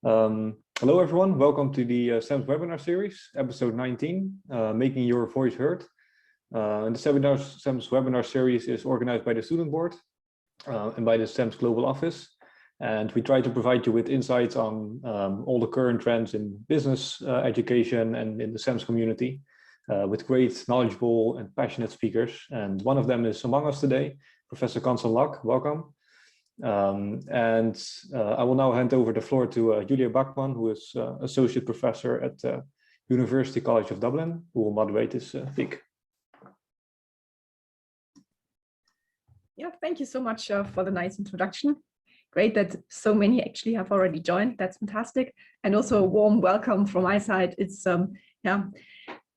Hello, everyone. Welcome to the CEMS webinar series, episode 19, Making Your Voice Heard. And the CEMS webinar series is organized by the Student Board and by the CEMS Global Office. And we try to provide you with insights on all the current trends in business education and in the CEMS community with great, knowledgeable and passionate speakers. And one of them is among us today, Professor Connson Locke. Welcome. I will now hand over the floor to Julia Backmann, who is Associate Professor at University College of Dublin, who will moderate this speak. Yeah, thank you so much for the nice introduction. Great that so many actually have already joined. That's fantastic. And also a warm welcome from my side. It's a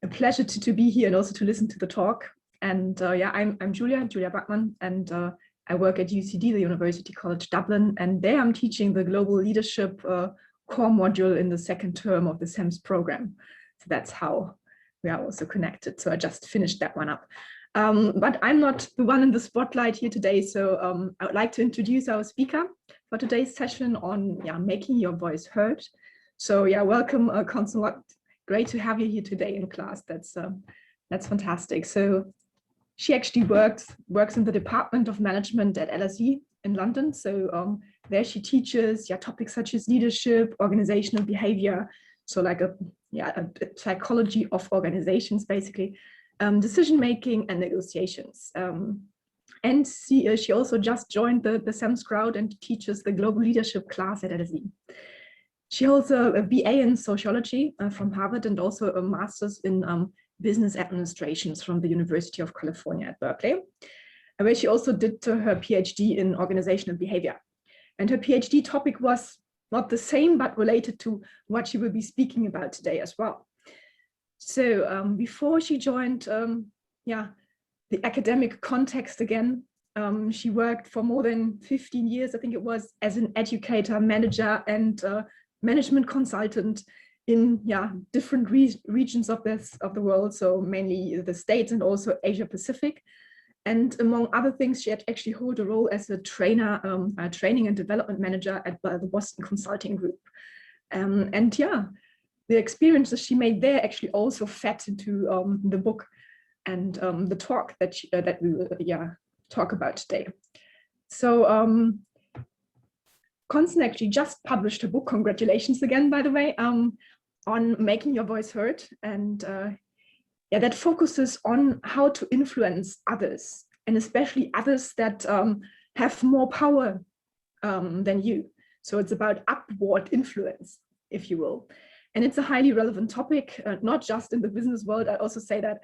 pleasure to be here and also to listen to the talk. And I'm Julia Backmann, and I work at UCD, the University College Dublin, and there I'm teaching the Global Leadership core module in the second term of the CEMS program. So that's how we are also connected. So I just finished that one up. But I'm not the one in the spotlight here today. So I would like to introduce our speaker for today's session on making your voice heard. So welcome, Connson Locke. Great to have you here today in class. That's fantastic. So she actually works in the Department of Management at LSE in London. So there she teaches topics such as leadership, organizational behavior, so like a psychology of organizations, basically, decision making and negotiations. And she also just joined the CEMS crowd and teaches the global leadership class at LSE. She holds a BA in sociology from Harvard and also a master's in business administrations from the University of California at Berkeley, where she also did her PhD in organizational behavior. And her PhD topic was not the same, but related to what she will be speaking about today as well. So before she joined the academic context again, she worked for more than 15 years, I think it was, as an educator, manager, and management consultant in different regions of the world, so mainly the States and also Asia Pacific. And among other things, she had actually held a role as a trainer, training and development manager at the Boston Consulting Group. The experiences she made there actually also fed into the book and the talk that we will talk about today. So Connson actually just published a book, congratulations again, by the way, on making your voice heard, and that focuses on how to influence others, and especially others that have more power than you. So it's about upward influence, if you will. And it's a highly relevant topic, not just in the business world. I also say that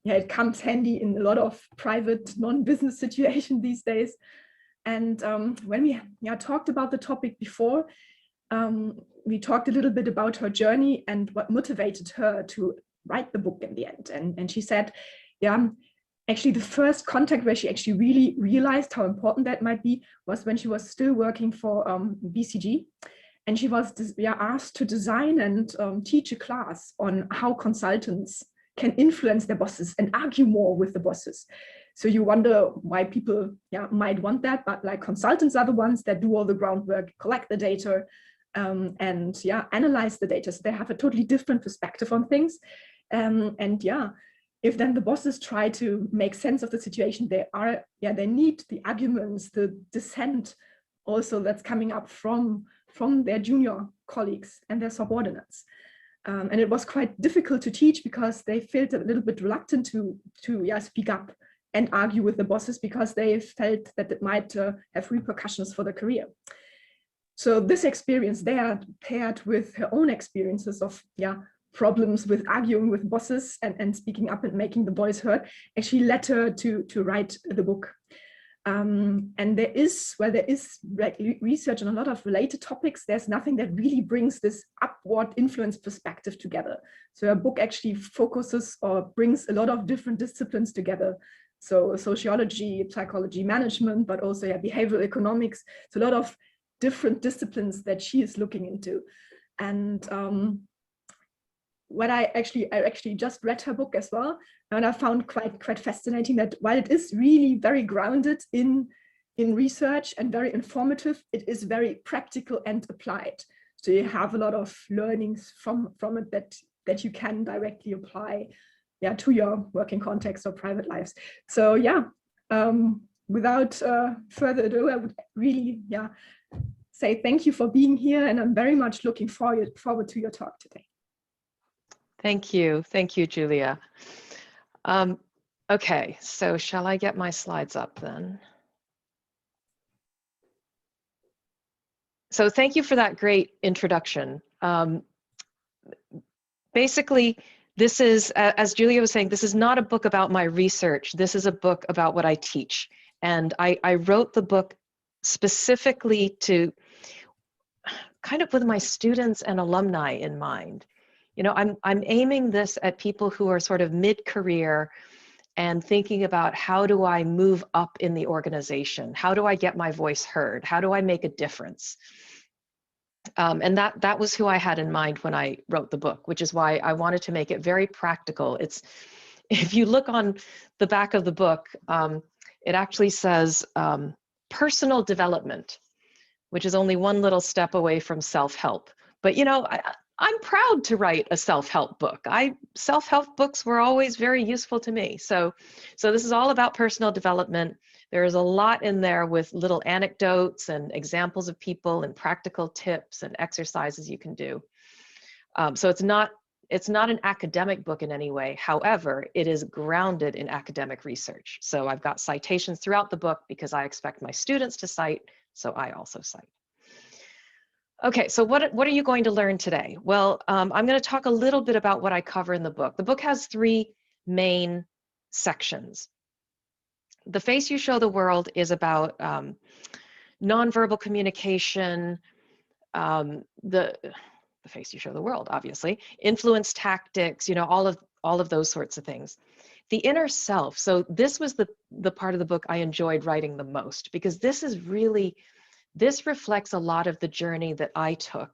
it comes handy in a lot of private non-business situations these days. And when we talked about the topic before, we talked a little bit about her journey and what motivated her to write the book in the end. And she said, actually the first contact where she actually really realized how important that might be was when she was still working for BCG. And she was asked to design and teach a class on how consultants can influence their bosses and argue more with the bosses. So you wonder why people might want that, but like consultants are the ones that do all the groundwork, collect the data, and analyze the data. So they have a totally different perspective on things. If then the bosses try to make sense of the situation, they need the arguments, the dissent also that's coming up from their junior colleagues and their subordinates. And it was quite difficult to teach because they felt a little bit reluctant to speak up and argue with the bosses because they felt that it might have repercussions for their career. So this experience there, paired with her own experiences of problems with arguing with bosses and speaking up and making the voice heard, actually led her to write the book. And there is research on a lot of related topics. There's nothing that really brings this upward influence perspective together. So her book actually focuses or brings a lot of different disciplines together. So sociology, psychology, management, but also behavioral economics. So a lot of different disciplines that she is looking into. And what I actually just read her book as well, and I found quite fascinating that while it is really very grounded in research and very informative, it is very practical and applied. So you have a lot of learnings from it that you can directly apply, yeah, to your working context or private lives. So yeah, without further ado, I would really, yeah, say thank you for being here, and I'm very much looking forward to your talk today. Thank you, Julia. Okay, so shall I get my slides up then? So thank you for that great introduction. Basically, this is, as Julia was saying, this is not a book about my research. This is a book about what I teach. And I wrote the book specifically to kind of with my students and alumni in mind. You know, I'm aiming this at people who are sort of mid-career and thinking about how do I move up in the organization? How do I get my voice heard? How do I make a difference? And that was who I had in mind when I wrote the book, which is why I wanted to make it very practical. It's, if you look on the back of the book, it actually says personal development, which is only one little step away from self-help. But you know, I'm proud to write a self-help book. Self-help books were always very useful to me. So this is all about personal development. There's a lot in there with little anecdotes and examples of people and practical tips and exercises you can do. So it's not an academic book in any way. However, it is grounded in academic research. So I've got citations throughout the book because I expect my students to cite, so I also cite. Okay, so what are you going to learn today? Well, I'm going to talk a little bit about what I cover in the book. The book has three main sections. The Face You Show the World is about nonverbal communication, the face you show the world, obviously, influence tactics, you know, all of those sorts of things. The inner self. So this was the part of the book I enjoyed writing the most, because this reflects a lot of the journey that I took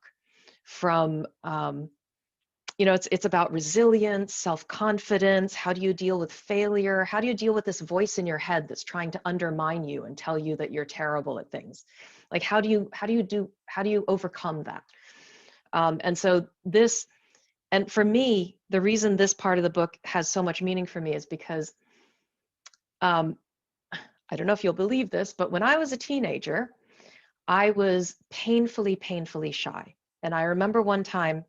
from, you know, it's about resilience, self-confidence. How do you deal with failure? How do you deal with this voice in your head that's trying to undermine you and tell you that you're terrible at things? Like, how do you overcome that? And so this, and for me, the reason this part of the book has so much meaning for me is because, I don't know if you'll believe this, but when I was a teenager, I was painfully shy. And I remember one time,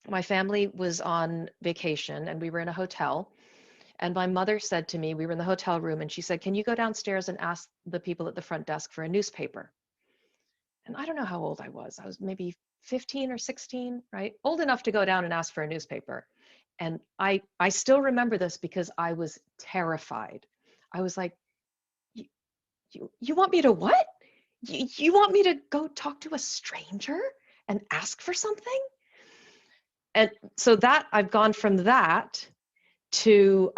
my family was on vacation and we were in a hotel, and my mother said to me, we were in the hotel room, and she said, "Can you go downstairs and ask the people at the front desk for a newspaper?" And I don't know how old I was. I was maybe 15 or 16, right? Old enough to go down and ask for a newspaper. And I still remember this because I was terrified. I was like, you want me to what? You want me to go talk to a stranger and ask for something? And so that I've gone from that to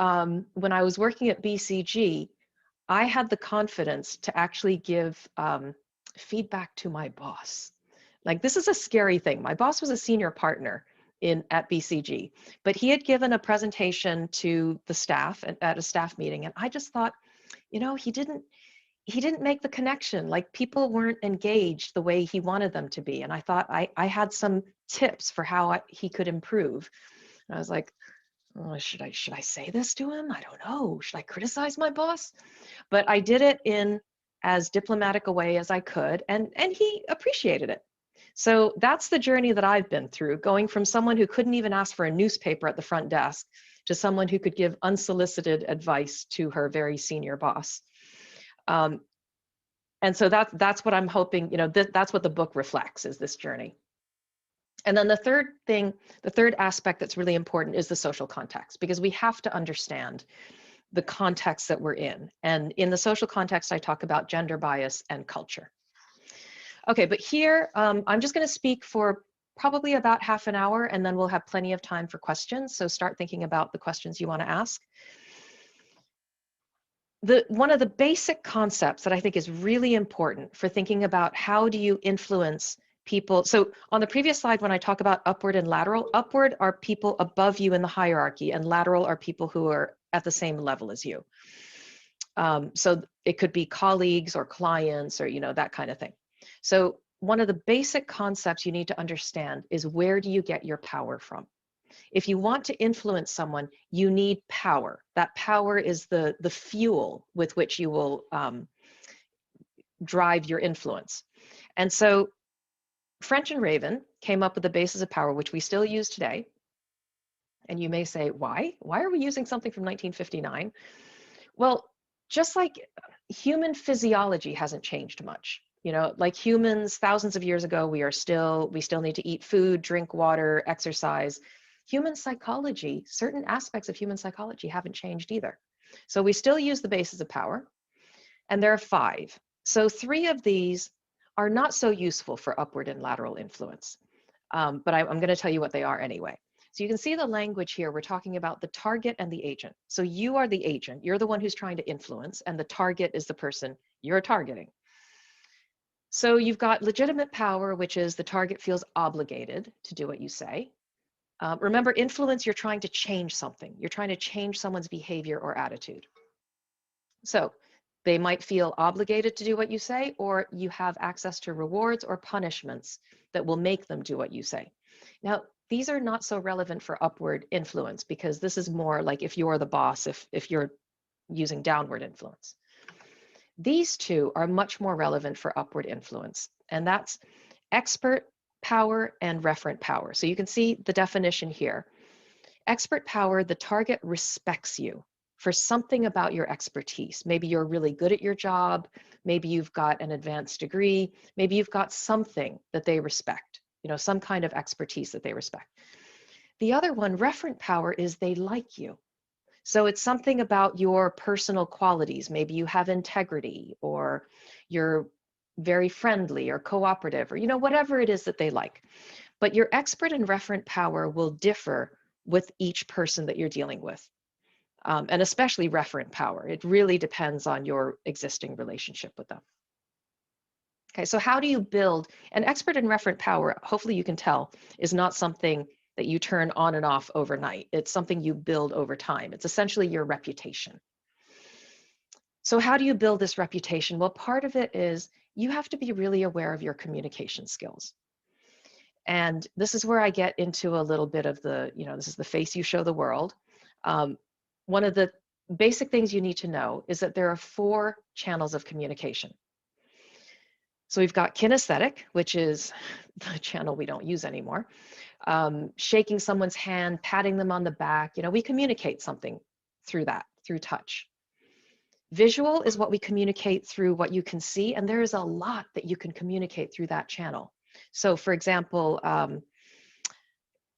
when I was working at BCG, I had the confidence to actually give feedback to my boss. Like, this is a scary thing. My boss was a senior partner at BCG, but he had given a presentation to the staff at a staff meeting, and I just thought, you know, he didn't make the connection. Like, people weren't engaged the way he wanted them to be. And I thought I had some tips for how he could improve. And I was like, oh, should I say this to him? I don't know. Should I criticize my boss? But I did it in as diplomatic a way as I could, and he appreciated it. So that's the journey that I've been through, going from someone who couldn't even ask for a newspaper at the front desk to someone who could give unsolicited advice to her very senior boss. And so that's what I'm hoping, you know, that's what the book reflects, is this journey. And then the third aspect that's really important is the social context, because we have to understand the context that we're in. And in the social context, I talk about gender bias and culture. Okay, but here, I'm just going to speak for probably about half an hour, and then we'll have plenty of time for questions. So start thinking about the questions you want to ask. One of the basic concepts that I think is really important for thinking about how do you influence people. So on the previous slide, when I talk about upward and lateral, upward are people above you in the hierarchy, and lateral are people who are at the same level as you. So it could be colleagues or clients or, you know, that kind of thing. So one of the basic concepts you need to understand is, where do you get your power from? If you want to influence someone, you need power. That power is the fuel with which you will drive your influence. And so French and Raven came up with the basis of power, which we still use today. And you may say, why? Why are we using something from 1959? Well, just like human physiology hasn't changed much. You know, like humans thousands of years ago, we still need to eat food, drink water, exercise. Human psychology, certain aspects of human psychology haven't changed either. So we still use the basis of power, and there are 5. So 3 of these are not so useful for upward and lateral influence, but I'm going to tell you what they are anyway. So you can see the language here. We're talking about the target and the agent. So you are the agent. You're the one who's trying to influence, and the target is the person you're targeting. So you've got legitimate power, which is the target feels obligated to do what you say. Remember, influence, you're trying to change something. You're trying to change someone's behavior or attitude. So they might feel obligated to do what you say, or you have access to rewards or punishments that will make them do what you say. Now, these are not so relevant for upward influence, because this is more like if you're the boss, if you're using downward influence. These 2 are much more relevant for upward influence, and that's expert power and referent power. So you can see the definition here. Expert power, the target respects you for something about your expertise. Maybe you're really good at your job. Maybe you've got an advanced degree. Maybe you've got something that they respect, you know, some kind of expertise that they respect. The other one, referent power, is they like you. So it's something about your personal qualities. Maybe you have integrity, or you're very friendly or cooperative, or, you know, whatever it is that they like. But your expert and referent power will differ with each person that you're dealing with. And especially referent power. It really depends on your existing relationship with them. Okay, so how do you build an expert and referent power? Hopefully you can tell, is not something that you turn on and off overnight. It's something you build over time. It's essentially your reputation. So how do you build this reputation? Well, part of it is you have to be really aware of your communication skills. And this is where I get into a little bit of the, you know, this is the face you show the world. One of the basic things you need to know is that there are 4 channels of communication. So we've got kinesthetic, which is the channel we don't use anymore. Shaking someone's hand, patting them on the back, you know, we communicate something through that, through touch. Visual is what we communicate through what you can see, and there is a lot that you can communicate through that channel. So for example,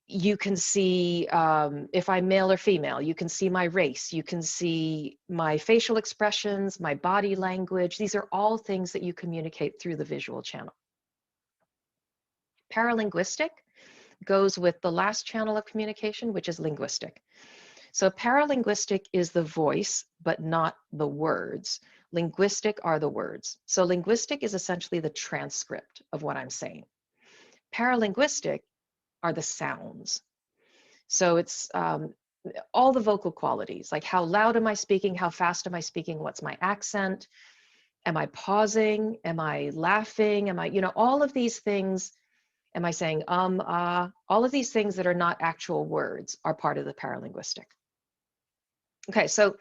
you can see if I'm male or female, you can see my race, you can see my facial expressions, my body language. These are all things that you communicate through the visual channel. Paralinguistic goes with the last channel of communication, which is linguistic. So paralinguistic is the voice, but not the words. Linguistic are the words. So linguistic is essentially the transcript of what I'm saying. Paralinguistic are the sounds. So it's all the vocal qualities, like how loud am I speaking, how fast am I speaking, what's my accent, am I pausing, am I laughing, am I, you know, all of these things, am I saying all of these things that are not actual words are part of the paralinguistic. Okay, so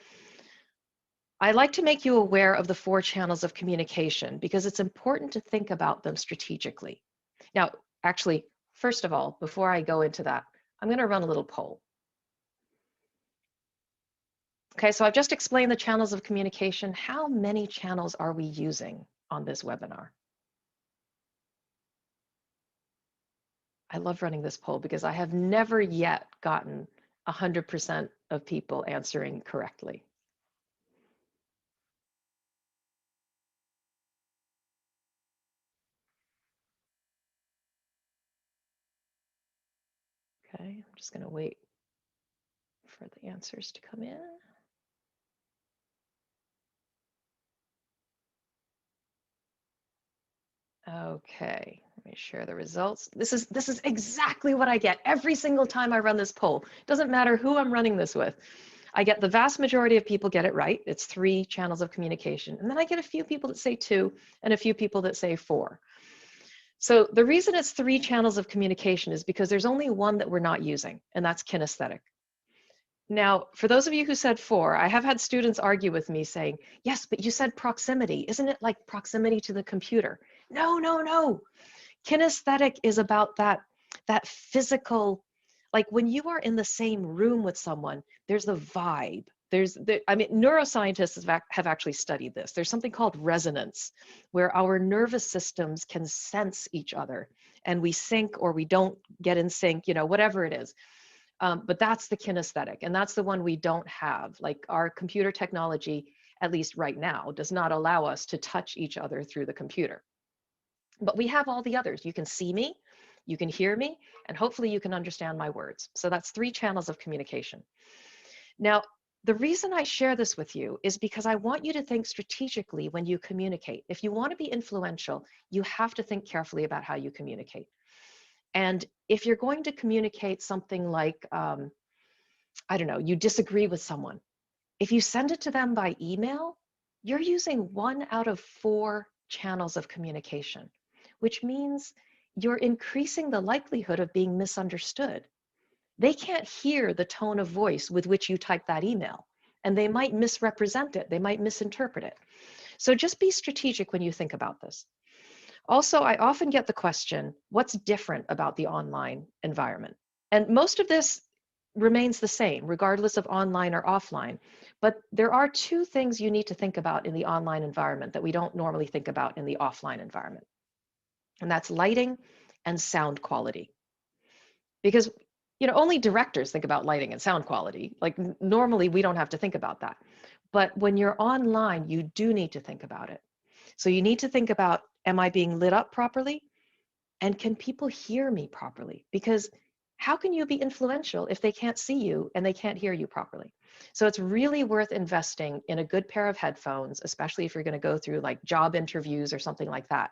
I like to make you aware of the 4 channels of communication because it's important to think about them strategically. Now, actually, first of all, before I go into that, I'm going to run a little poll. Okay, so I've just explained the channels of communication. How many channels are we using on this webinar? I love running this poll because I have never yet gotten 100% of people answering correctly. Okay, I'm just going to wait for the answers to come in. Okay, let me share the results. This is exactly what I get every single time I run this poll. Doesn't matter who I'm running this with. I get the vast majority of people get it right. It's 3 channels of communication. And then I get a few people that say 2 and a few people that say 4. So the reason it's 3 channels of communication is because there's only one that we're not using, and that's kinesthetic. Now, for those of you who said 4, I have had students argue with me saying, yes, but you said proximity. Isn't it like proximity to the computer? No, no, no. Kinesthetic is about that physical, like when you are in the same room with someone, there's the vibe. I mean, neuroscientists have actually studied this. There's something called resonance, where our nervous systems can sense each other, and we sync or we don't get in sync, you know, whatever it is. But that's the kinesthetic, and that's the one we don't have. Like our computer technology, at least right now, does not allow us to touch each other through the computer. But we have all the others. You can see me, you can hear me, and hopefully you can understand my words. So that's 3 channels of communication. Now, the reason I share this with you is because I want you to think strategically when you communicate. If you want to be influential, you have to think carefully about how you communicate. And if you're going to communicate something like, I don't know, you disagree with someone, if you send it to them by email, you're using 1 out of 4 channels of communication, which means you're increasing the likelihood of being misunderstood. They can't hear the tone of voice with which you type that email, and they might misrepresent it. They might misinterpret it. So just be strategic when you think about this. Also, I often get the question, what's different about the online environment? And most of this remains the same, regardless of online or offline. But there are 2 things you need to think about in the online environment that we don't normally think about in the offline environment. And that's lighting and sound quality. Because, you know, only directors think about lighting and sound quality. Like normally we don't have to think about that. But when you're online, you do need to think about it. So you need to think about, am I being lit up properly? And can people hear me properly? Because how can you be influential if they can't see you and they can't hear you properly? So it's really worth investing in a good pair of headphones, especially if you're going to go through like job interviews or something like that.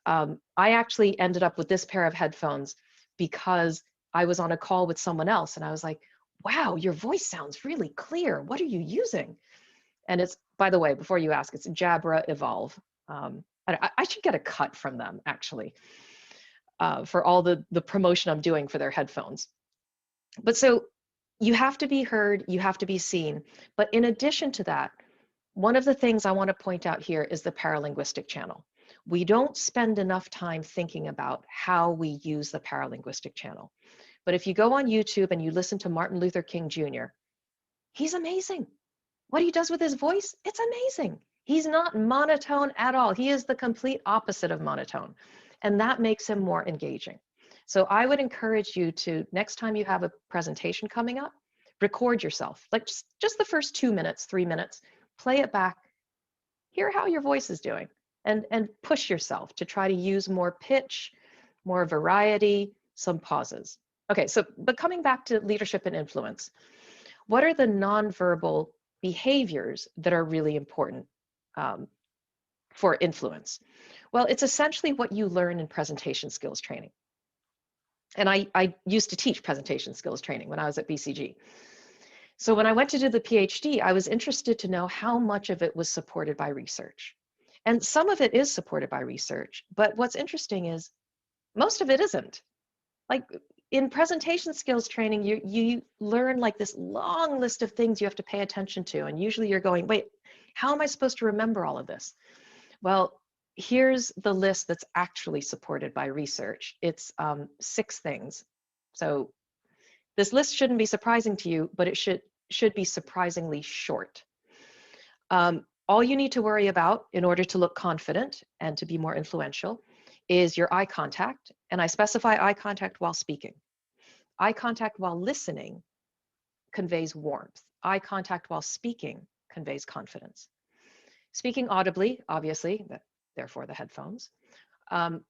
I actually ended up with this pair of headphones because I was on a call with someone else and I was like, wow, your voice sounds really clear. What are you using? And it's, by the way, before you ask, it's Jabra Evolve. I should get a cut from them actually for all the promotion I'm doing for their headphones. But so you have to be heard, you have to be seen. But in addition to that, one of the things I want to point out here is the paralinguistic channel. We don't spend enough time thinking about how we use the paralinguistic channel. But if you go on YouTube and you listen to Martin Luther King Jr., he's amazing. What he does with his voice, it's amazing. He's not monotone at all. He is the complete opposite of monotone. And that makes him more engaging. So I would encourage you to, next time you have a presentation coming up, record yourself, like just the first 2 minutes, 3 minutes, play it back, hear how your voice is doing, and push yourself to try to use more pitch, more variety, some pauses. Okay, so, but coming back to leadership and influence, what are the nonverbal behaviors that are really important for influence? Well, it's essentially what you learn in presentation skills training. And I used to teach presentation skills training when I was at BCG. So when I went to do the PhD, I was interested to know how much of it was supported by research. And some of it is supported by research, but what's interesting is most of it isn't. Like in presentation skills training, you learn like this long list of things you have to pay attention to. And usually you're going, wait, how am I supposed to remember all of this? Well, here's the list that's actually supported by research. It's 6 things. So this list shouldn't be surprising to you, but it should be surprisingly short. All you need to worry about in order to look confident and to be more influential is your eye contact. And I specify eye contact while speaking. Eye contact while listening conveys warmth. Eye contact while speaking conveys confidence. Speaking audibly, obviously, therefore the headphones.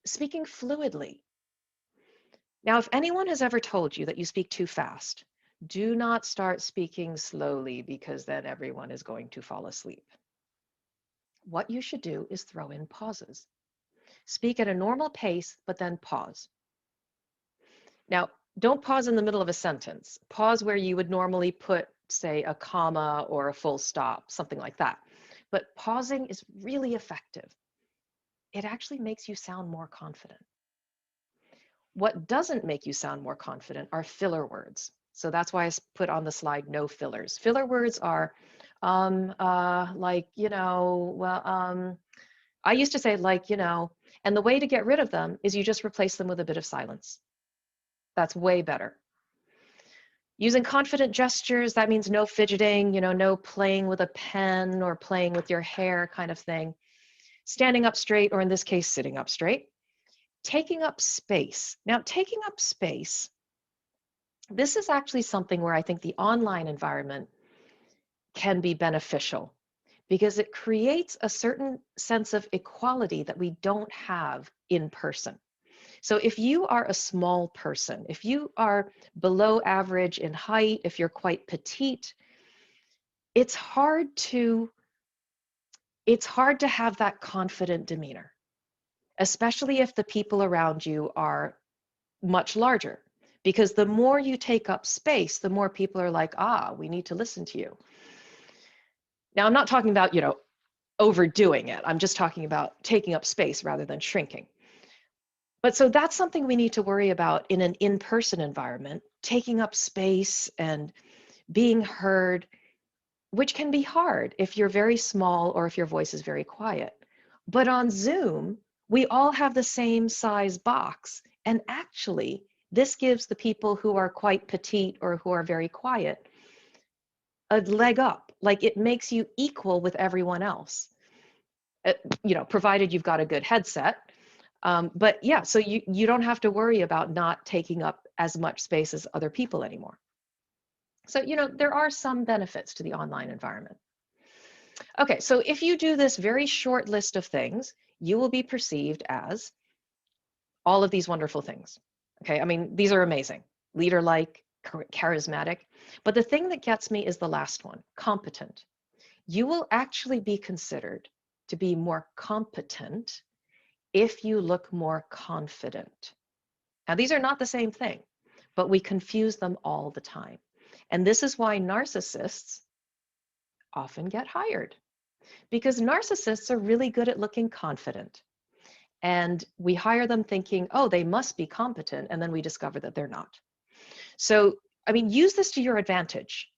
Speaking fluidly. Now, if anyone has ever told you that you speak too fast, do not start speaking slowly because then everyone is going to fall asleep. What you should do is throw in pauses. Speak at a normal pace, but then pause. Now, don't pause in the middle of a sentence. Pause where you would normally put, say, a comma or a full stop, something like that. But pausing is really effective. It actually makes you sound more confident. What doesn't make you sound more confident are filler words. So that's why I put on the slide no fillers. Filler words are like, I used to say like, and the way to get rid of them is you just replace them with a bit of silence. That's way better. Using confident gestures, that means no fidgeting, no playing with a pen or playing with your hair kind of thing. Standing up straight, or in this case, sitting up straight. Taking up space. Now, taking up space, this is actually something where I think the online environment can be beneficial because it creates a certain sense of equality that we don't have in person. So if you are a small person, if you are below average in height, if you're quite petite, it's hard to have that confident demeanor, especially if the people around you are much larger, because the more you take up space, the more people are like, we need to listen to you. Now, I'm not talking about, overdoing it. I'm just talking about taking up space rather than shrinking. But so that's something we need to worry about in an in-person environment, taking up space and being heard, which can be hard if you're very small or if your voice is very quiet. But on Zoom, we all have the same size box. And actually, this gives the people who are quite petite or who are very quiet a leg up. Like it makes you equal with everyone else, provided you've got a good headset. But yeah, so you don't have to worry about not taking up as much space as other people anymore. So, there are some benefits to the online environment. Okay, so if you do this very short list of things, you will be perceived as all of these wonderful things. Okay, I mean, these are amazing. Leader-like, charismatic. But the thing that gets me is the last one, competent. You will actually be considered to be more competent if you look more confident. Now, these are not the same thing, but we confuse them all the time. And this is why narcissists often get hired, because narcissists are really good at looking confident. And we hire them thinking, they must be competent, and then we discover that they're not. So, I mean, use this to your advantage.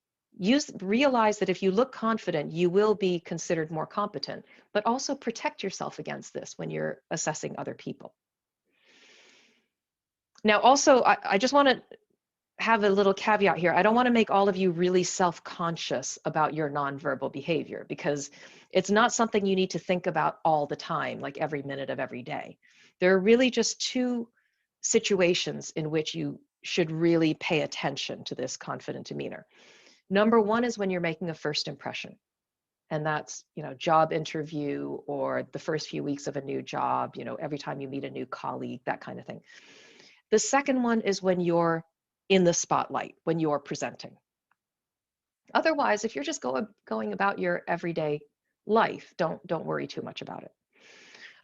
Realize that if you look confident, you will be considered more competent, but also protect yourself against this when you're assessing other people. Now, also, I just want to have a little caveat here. I don't want to make all of you really self-conscious about your nonverbal behavior, because it's not something you need to think about all the time, like every minute of every day. There are really just two situations in which you should really pay attention to this confident demeanor. Number one is when you're making a first impression. And that's, job interview or the first few weeks of a new job, every time you meet a new colleague, that kind of thing. The second one is when you're in the spotlight, when you're presenting. Otherwise, if you're just going about your everyday life, don't worry too much about it.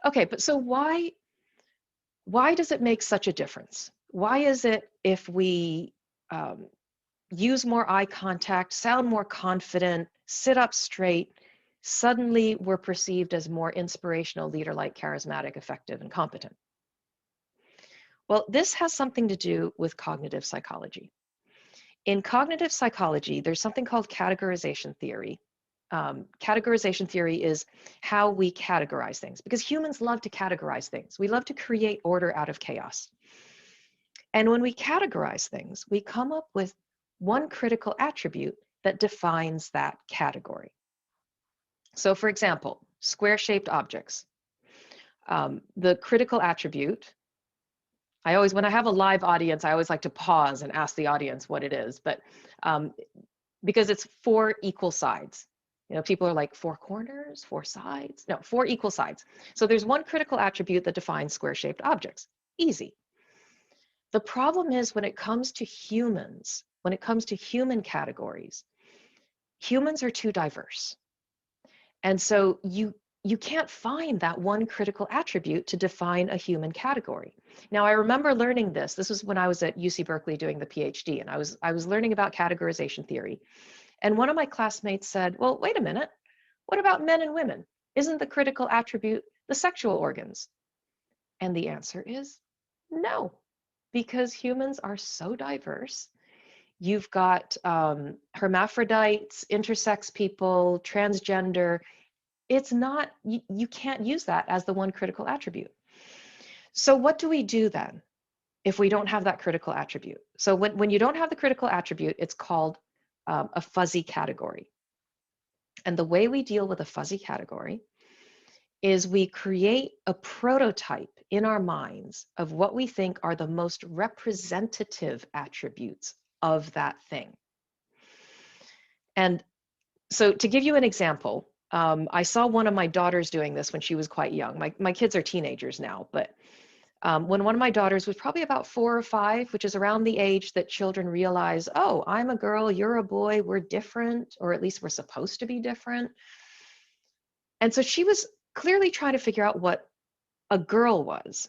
Okay, but so why does it make such a difference? Why is it if we use more eye contact, sound more confident, sit up straight, suddenly we're perceived as more inspirational, leader-like, charismatic, effective, and competent? Well, this has something to do with cognitive psychology. In cognitive psychology, there's something called categorization theory. Categorization theory is how we categorize things, because humans love to categorize things. We love to create order out of chaos. And when we categorize things, we come up with one critical attribute that defines that category. So for example, square-shaped objects. The critical attribute, when I have a live audience, I always like to pause and ask the audience what it is, but because it's 4 equal sides. People are like 4 corners, 4 sides. No, 4 equal sides. So there's one critical attribute that defines square-shaped objects. Easy. The problem is when it comes to humans, when it comes to human categories, humans are too diverse. And so you can't find that one critical attribute to define a human category. Now, I remember learning this. This was when I was at UC Berkeley doing the PhD, and I was learning about categorization theory. And one of my classmates said, well, wait a minute. What about men and women? Isn't the critical attribute the sexual organs? And the answer is no. because humans are so diverse. You've got hermaphrodites, intersex people, transgender. It's not, you can't use that as the one critical attribute. So what do we do then if we don't have that critical attribute? So when you don't have the critical attribute, it's called a fuzzy category. And the way we deal with a fuzzy category is we create a prototype in our minds of what we think are the most representative attributes of that thing. And so to give you an example, I saw one of my daughters doing this when she was quite young. My kids are teenagers now, but when one of my daughters was probably about 4 or 5, which is around the age that children realize, oh, I'm a girl, you're a boy, we're different, or at least we're supposed to be different. And so she was clearly trying to figure out what a girl was.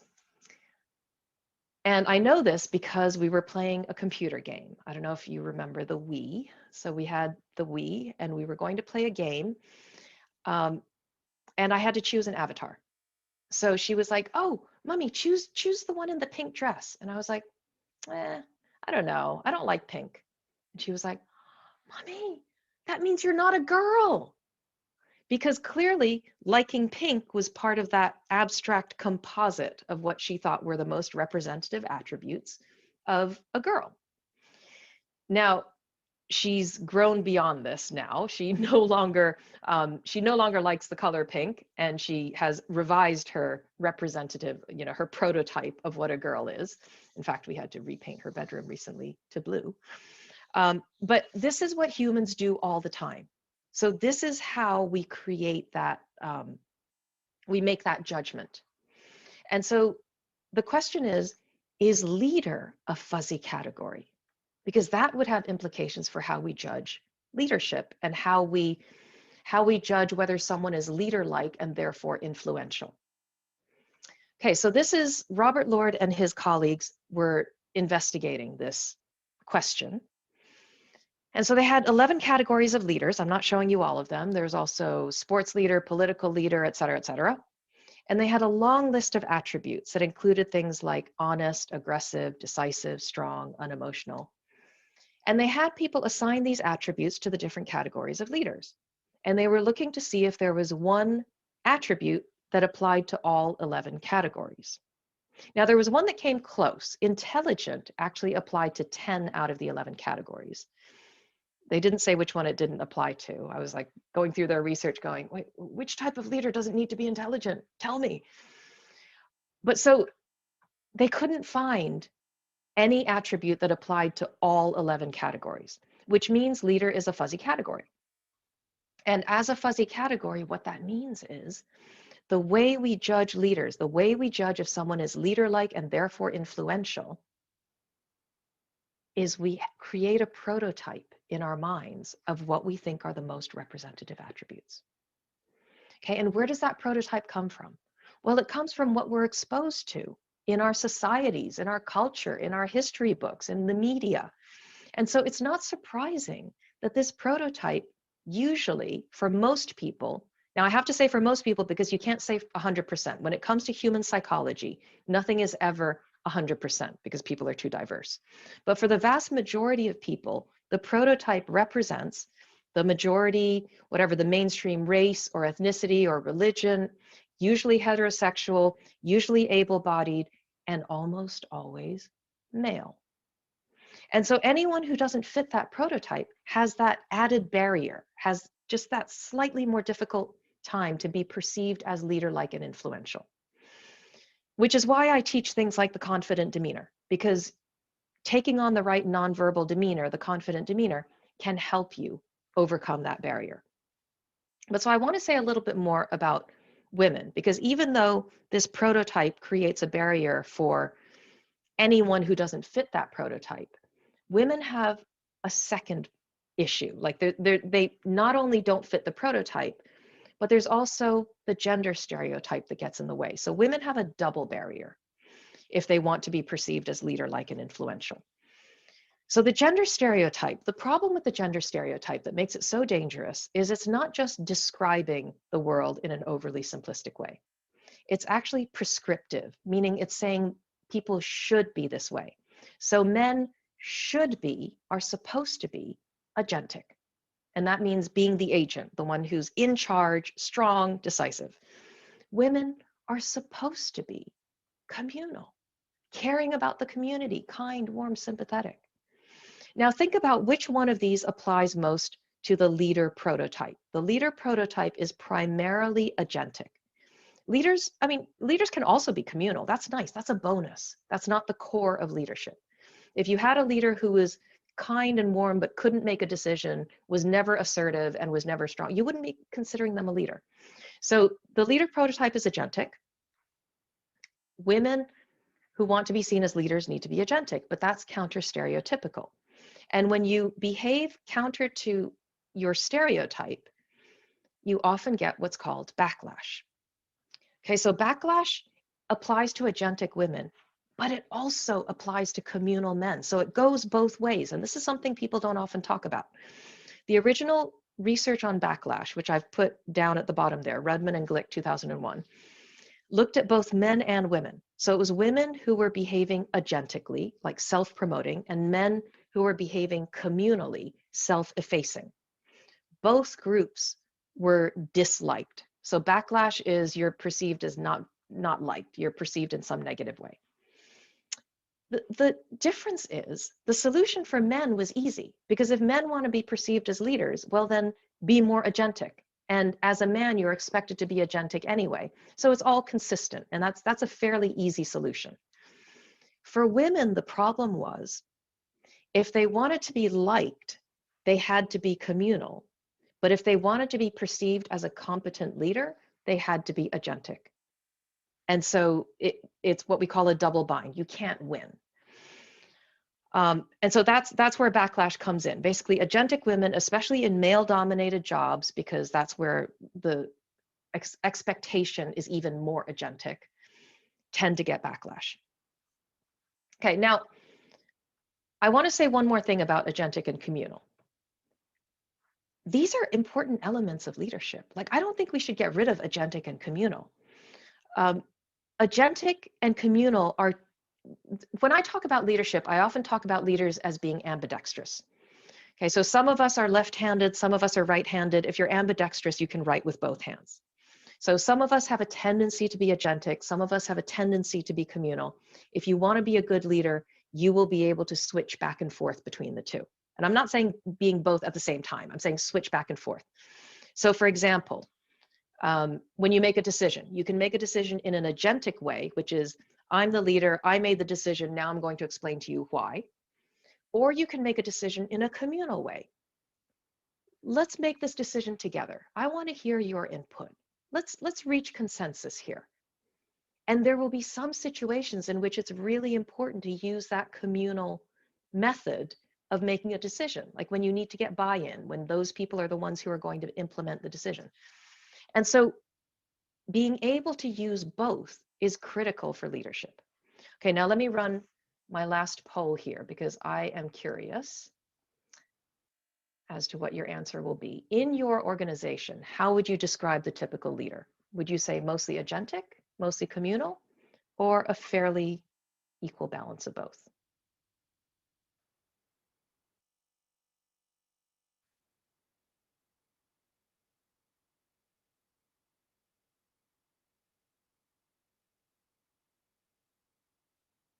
And I know this because we were playing a computer game. I don't know if you remember the Wii. So we had the Wii and we were going to play a game. And I had to choose an avatar. So she was like, oh, mommy, choose the one in the pink dress. And I was like, I don't know. I don't like pink. And she was like, mommy, that means you're not a girl. Because clearly liking pink was part of that abstract composite of what she thought were the most representative attributes of a girl. Now, she's grown beyond this now. She no longer likes the color pink, and she has revised her representative, her prototype of what a girl is. In fact, we had to repaint her bedroom recently to blue. But this is what humans do all the time. So this is how we create that, we make that judgment. And so the question is leader a fuzzy category? Because that would have implications for how we judge leadership and how we judge whether someone is leader-like and therefore influential. Okay, so this is Robert Lord and his colleagues were investigating this question. And so they had 11 categories of leaders. I'm not showing you all of them. There's also sports leader, political leader, et cetera, et cetera. And they had a long list of attributes that included things like honest, aggressive, decisive, strong, unemotional. And they had people assign these attributes to the different categories of leaders. And they were looking to see if there was one attribute that applied to all 11 categories. Now, there was one that came close. Intelligent actually applied to 10 out of the 11 categories. They didn't say which one it didn't apply to. I was like going through their research going, wait, which type of leader doesn't need to be intelligent? Tell me. But so they couldn't find any attribute that applied to all 11 categories, which means leader is a fuzzy category. And as a fuzzy category, what that means is the way we judge leaders, the way we judge if someone is leader-like and therefore influential, is we create a prototype in our minds of what we think are the most representative attributes. Okay, and where does that prototype come from? Well, it comes from what we're exposed to in our societies, in our culture, in our history books, in the media. And so it's not surprising that this prototype usually, for most people, now I have to say for most people because you can't say 100%. When it comes to human psychology, nothing is ever 100% because people are too diverse. But for the vast majority of people, the prototype represents the majority, whatever the mainstream race or ethnicity or religion, usually heterosexual, usually able-bodied, and almost always male. And so anyone who doesn't fit that prototype has that added barrier, has just that slightly more difficult time to be perceived as leader-like and influential. Which is why I teach things like the confident demeanor, because taking on the right nonverbal demeanor, the confident demeanor, can help you overcome that barrier. But so I want to say a little bit more about women, because even though this prototype creates a barrier for anyone who doesn't fit that prototype, women have a second issue. Like they not only don't fit the prototype, but there's also the gender stereotype that gets in the way. So women have a double barrier if they want to be perceived as leader-like and influential. So the gender stereotype, the problem with the gender stereotype that makes it so dangerous is it's not just describing the world in an overly simplistic way. It's actually prescriptive, meaning it's saying people should be this way. So men should be, are supposed to be agentic. And that means being the agent, the one who's in charge, strong, decisive. Women are supposed to be communal, caring about the community, kind, warm, sympathetic. Now think about which one of these applies most to the leader prototype. The leader prototype is primarily agentic. Leaders can also be communal. That's nice. That's a bonus. That's not the core of leadership. If you had a leader who was kind and warm but couldn't make a decision, was never assertive, and was never strong, you wouldn't be considering them a leader. So the leader prototype is agentic. Women who want to be seen as leaders need to be agentic, but that's counter-stereotypical. And when you behave counter to your stereotype, you often get what's called backlash. Okay, so backlash applies to agentic women, but it also applies to communal men. So it goes both ways. And this is something people don't often talk about. The original research on backlash, which I've put down at the bottom there, Rudman and Glick, 2001, looked at both men and women. So it was women who were behaving agentically, like self-promoting, and men who were behaving communally, self-effacing. Both groups were disliked. So backlash is you're perceived as not liked, you're perceived in some negative way. The difference is the solution for men was easy, because if men want to be perceived as leaders, well then be more agentic. And as a man, you're expected to be agentic anyway. So it's all consistent, and that's a fairly easy solution. For women, the problem was if they wanted to be liked, they had to be communal. But if they wanted to be perceived as a competent leader, they had to be agentic. And so it's what we call a double bind. You can't win. And so that's where backlash comes in. Basically, agentic women, especially in male-dominated jobs, because that's where the expectation is even more agentic, tend to get backlash. Okay, now I want to say one more thing about agentic and communal. These are important elements of leadership. Like, I don't think we should get rid of agentic and communal. Agentic and communal are, when I talk about leadership, I often talk about leaders as being ambidextrous. Okay, so some of us are left-handed, some of us are right-handed. If you're ambidextrous, you can write with both hands. So some of us have a tendency to be agentic, some of us have a tendency to be communal. If you want to be a good leader, you will be able to switch back and forth between the two. And I'm not saying being both at the same time, I'm saying switch back and forth. So for example, when you make a decision, you can make a decision in an agentic way, which is, I'm the leader, I made the decision, now I'm going to explain to you why. Or you can make a decision in a communal way. Let's make this decision together. I want to hear your input. Let's reach consensus here. And there will be some situations in which it's really important to use that communal method of making a decision, like when you need to get buy-in, when those people are the ones who are going to implement the decision. And so being able to use both is critical for leadership. Okay, now let me run my last poll here, because I am curious as to what your answer will be. In your organization, how would you describe the typical leader? Would you say mostly agentic, mostly communal, or a fairly equal balance of both?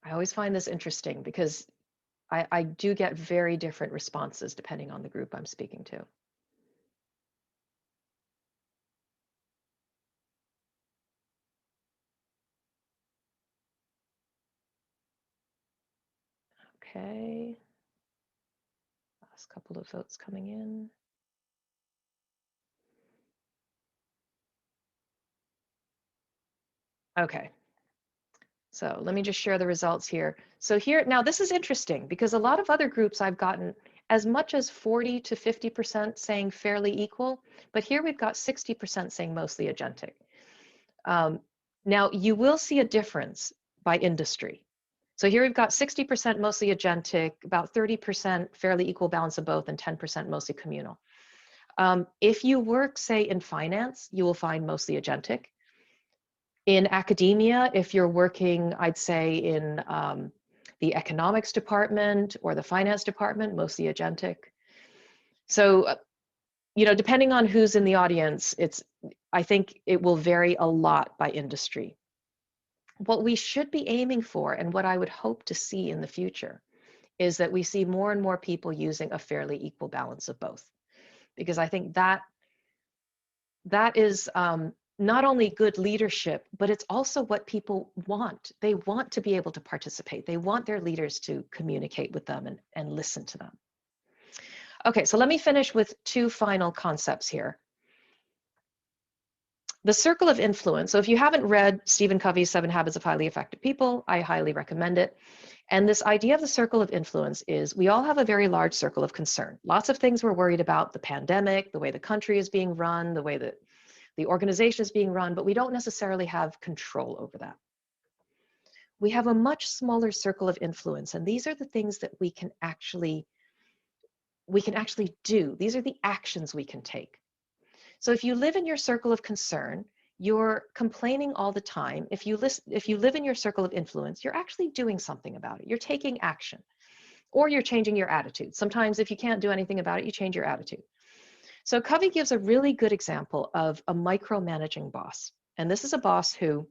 I always find this interesting because I do get very different responses depending on the group I'm speaking to. Okay. Last couple of votes coming in. Okay. So let me just share the results here. So here, now this is interesting because a lot of other groups I've gotten as much as 40 to 50% saying fairly equal, but here we've got 60% saying mostly agentic. Now you will see a difference by industry. So here we've got 60% mostly agentic, about 30% fairly equal balance of both, and 10% mostly communal. If you work, say, in finance, you will find mostly agentic. In academia, if you're working, I'd say in the economics department or the finance department, mostly agentic. So, you know, depending on who's in the audience, I think it will vary a lot by industry. What we should be aiming for, and what I would hope to see in the future, is that we see more and more people using a fairly equal balance of both. Because I think that is not only good leadership, but it's also what people want. They want to be able to participate. They want their leaders to communicate with them and listen to them. Okay, so let me finish with two final concepts here. The circle of influence. So if you haven't read Stephen Covey's 7 Habits of Highly Effective People, I highly recommend it. And this idea of the circle of influence is we all have a very large circle of concern. Lots of things we're worried about, the pandemic, the way the country is being run, the way that the organization is being run, but we don't necessarily have control over that. We have a much smaller circle of influence, and these are the things that we can actually do. These are the actions we can take. So if you live in your circle of concern, you're complaining all the time. If you live in your circle of influence, you're actually doing something about it. You're taking action, or you're changing your attitude. Sometimes if you can't do anything about it, you change your attitude. So Covey gives a really good example of a micromanaging boss. And this is a boss who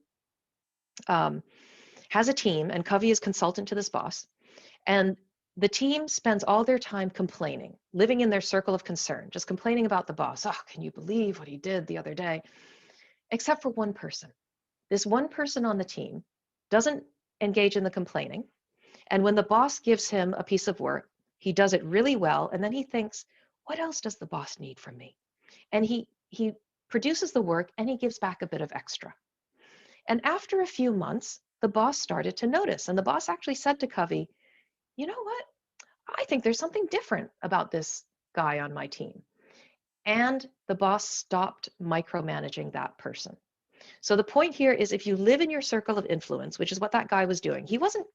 has a team, and Covey is consultant to this boss. And the team spends all their time complaining, living in their circle of concern, just complaining about the boss. Oh, can you believe what he did the other day? Except for one person. This one person on the team doesn't engage in the complaining. And when the boss gives him a piece of work, he does it really well. And then he thinks, what else does the boss need from me? And he produces the work and he gives back a bit of extra. And after a few months, the boss started to notice. And the boss actually said to Covey, you know what? I think there's something different about this guy on my team. And the boss stopped micromanaging that person. So the point here is, if you live in your circle of influence, which is what that guy was doing, he wasn't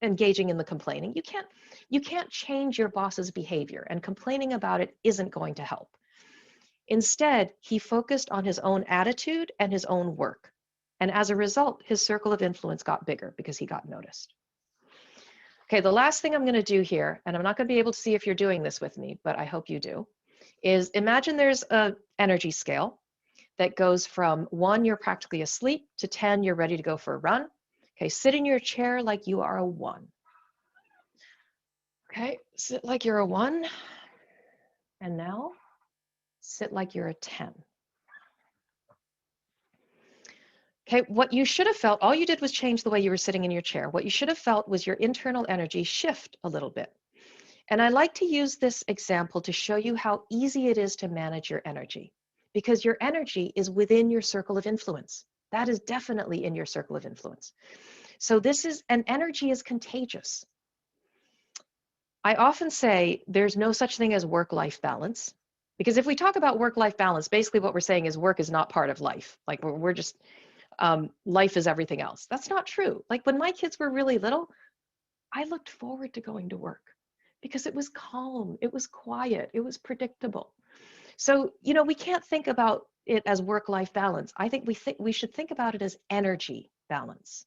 engaging in the complaining. You can't change your boss's behavior, and complaining about it isn't going to help. Instead, he focused on his own attitude and his own work. And as a result, his circle of influence got bigger because he got noticed. Okay, the last thing I'm going to do here, and I'm not going to be able to see if you're doing this with me, but I hope you do, is imagine there's an energy scale that goes from 1, you're practically asleep, to 10, you're ready to go for a run. Okay, sit in your chair like you are a 1. Okay, sit like you're a 1. And now, sit like you're a 10. Okay, what you should have felt, all you did was change the way you were sitting in your chair. What you should have felt was your internal energy shift a little bit. And I like to use this example to show you how easy it is to manage your energy, because your energy is within your circle of influence. That is definitely in your circle of influence. So and energy is contagious. I often say there's no such thing as work-life balance, because if we talk about work-life balance, basically what we're saying is work is not part of life. Like we're just, life is everything else. That's not true. Like when my kids were really little, I looked forward to going to work because it was calm, it was quiet, it was predictable. So, you know, we can't think about it as work-life balance. I think we should think about it as energy balance.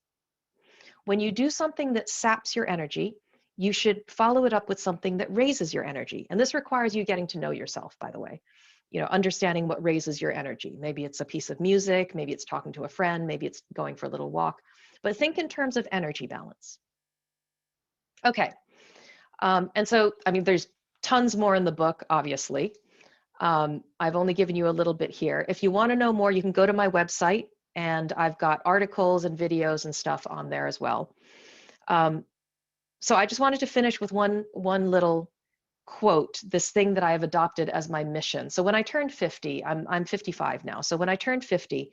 When you do something that saps your energy, you should follow it up with something that raises your energy. And this requires you getting to know yourself, by the way. You know, understanding what raises your energy. Maybe it's a piece of music, maybe it's talking to a friend, maybe it's going for a little walk, but think in terms of energy balance. Okay, and so, I mean, there's tons more in the book, obviously. I've only given you a little bit here. If you want to know more, you can go to my website, and I've got articles and videos and stuff on there as well. So I just wanted to finish with one little quote, this thing that I have adopted as my mission. So when I turned 50, I'm 55 now. So when I turned 50,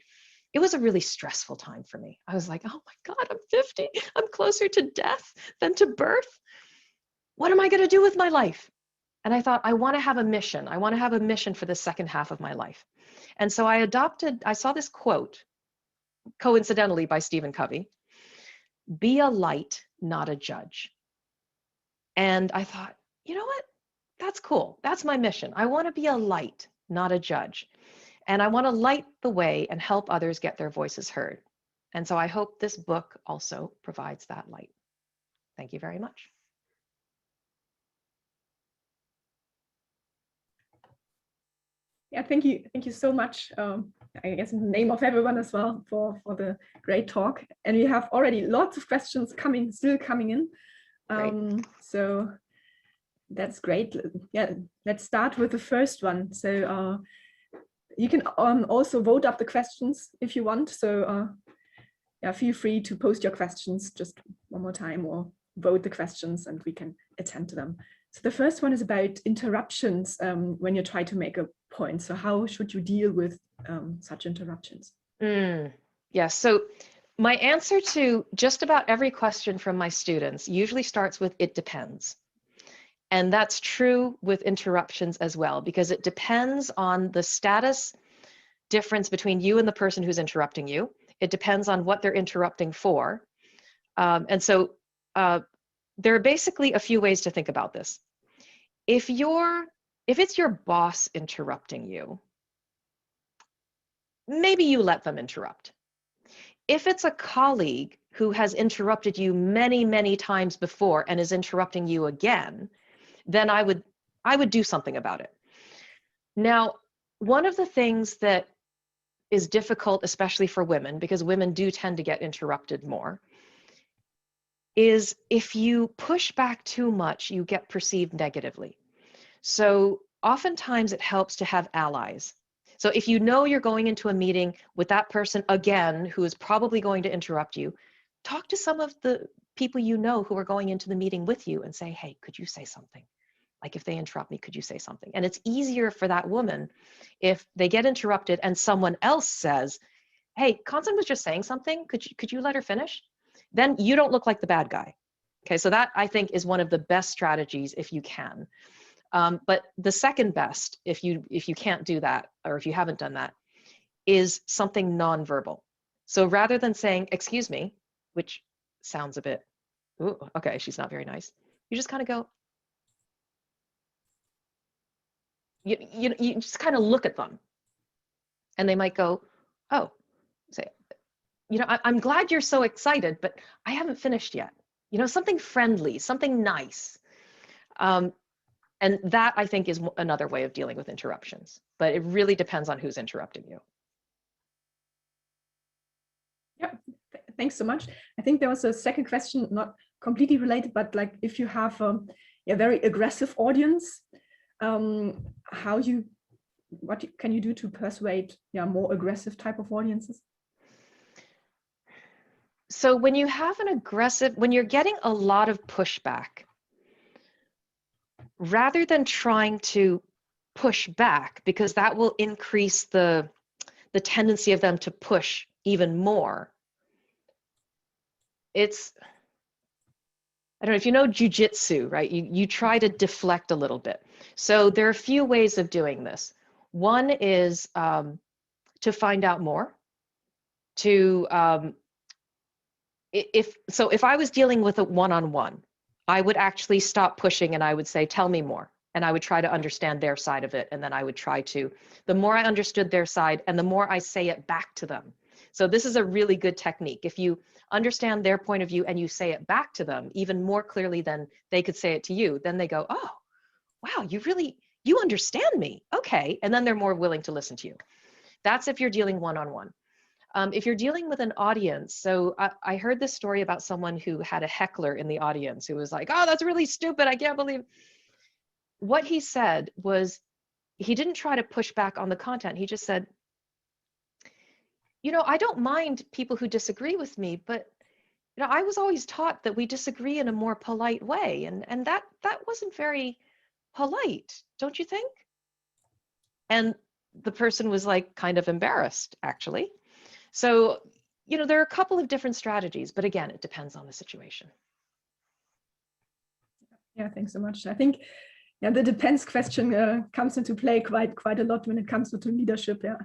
it was a really stressful time for me. I was like, oh my God, I'm 50. I'm closer to death than to birth. What am I going to do with my life? And I thought, I want to have a mission. I want to have a mission for the second half of my life. And so I saw this quote, coincidentally by Stephen Covey, be a light, not a judge. And I thought, you know what? That's cool. That's my mission. I want to be a light, not a judge. And I want to light the way and help others get their voices heard. And so I hope this book also provides that light. Thank you very much. Yeah, thank you so much. I guess in the name of everyone as well for the great talk. And we have already lots of questions still coming in. So that's great. Yeah, let's start with the first one. So you can also vote up the questions if you want. So yeah, feel free to post your questions just one more time or vote the questions and we can attend to them. So the first one is about interruptions when you try to make a point. So how should you deal with such interruptions? Yeah, so my answer to just about every question from my students usually starts with "it depends." And that's true with interruptions as well, because it depends on the status difference between you and the person who's interrupting you. It depends on what they're interrupting for. And so there are basically a few ways to think about this. If it's your boss interrupting you, maybe you let them interrupt. If it's a colleague who has interrupted you many, many times before and is interrupting you again, then I would do something about it. Now, one of the things that is difficult, especially for women, because women do tend to get interrupted more, is if you push back too much, you get perceived negatively. So oftentimes it helps to have allies. So if you know you're going into a meeting with that person again, who is probably going to interrupt you, talk to some of the people you know who are going into the meeting with you and say, hey, could you say something? Like if they interrupt me, could you say something? And it's easier for that woman if they get interrupted and someone else says, hey, Connson was just saying something. Could you let her finish? Then you don't look like the bad guy. Okay, so that I think is one of the best strategies if you can. But the second best, if you can't do that, or if you haven't done that, is something nonverbal. So rather than saying, excuse me, which sounds a bit, ooh, okay, she's not very nice, you just kind of go, you just kind of look at them and they might go, oh, say, I'm glad you're so excited, but I haven't finished yet. Something friendly, something nice. And that I think is another way of dealing with interruptions, but it really depends on who's interrupting you. Yeah, thanks so much. I think there was a second question, not completely related, but like if you have a very aggressive audience, what can you do to persuade more aggressive type of audiences? So when you have when you're getting a lot of pushback, rather than trying to push back, because that will increase the tendency of them to push even more, I don't know if you know jujitsu, right? You try to deflect a little bit. So there are a few ways of doing this. One is to find out more. If I was dealing with a one-on-one, I would actually stop pushing and I would say, tell me more. And I would try to understand their side of it. And then I would try to, the more I understood their side and the more I say it back to them. So this is a really good technique. If you understand their point of view and you say it back to them even more clearly than they could say it to you, then they go, oh, wow, you understand me. Okay. And then they're more willing to listen to you. That's if you're dealing one-on-one. If you're dealing with an audience, so I heard this story about someone who had a heckler in the audience who was like, oh, that's really stupid. I can't believe. What he said was, he didn't try to push back on the content. He just said, I don't mind people who disagree with me, but I was always taught that we disagree in a more polite way. And that wasn't very polite, don't you think? And the person was like kind of embarrassed, actually. So, there are a couple of different strategies, but again, it depends on the situation. Yeah, thanks so much. I think the depends question comes into play quite a lot when it comes to leadership. Yeah,